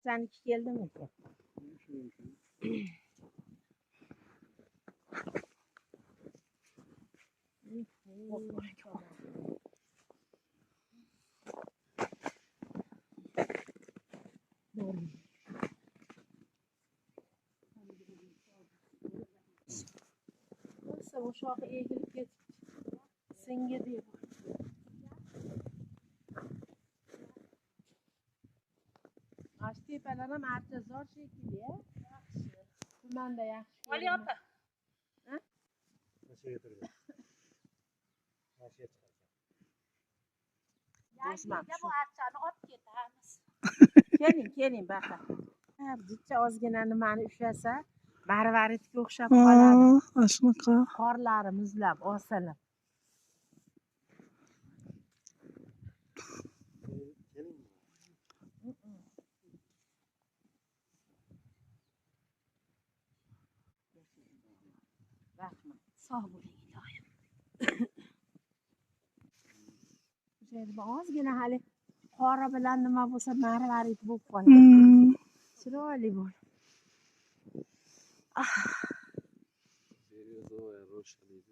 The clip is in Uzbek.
Seniki keldimi ki? Nasıl o şarkı eğilip git. Senge diye bak. Ağaçtepe'ler ham archa zor shekilli. Yaxshi. Tumanda yaxshi. Ali opa. Nasıl getirdi? Nasıl çıkarsa. Do'stman, Ya bu archani olib ketamiz. keling baqa. Jicha ozgina nimani ushlasa, marvaridga o'xshab qoladi. Shunaqa. Qorlari muzlab, osilib. Keling mi? Rahmat. Sog' bo'ling iloyim. O'sha yerda ozgina hali qora bilan nima bo'lsa, marvarid bo'lib qoladi. Chiroyli bo'l. Березовая роща deydi.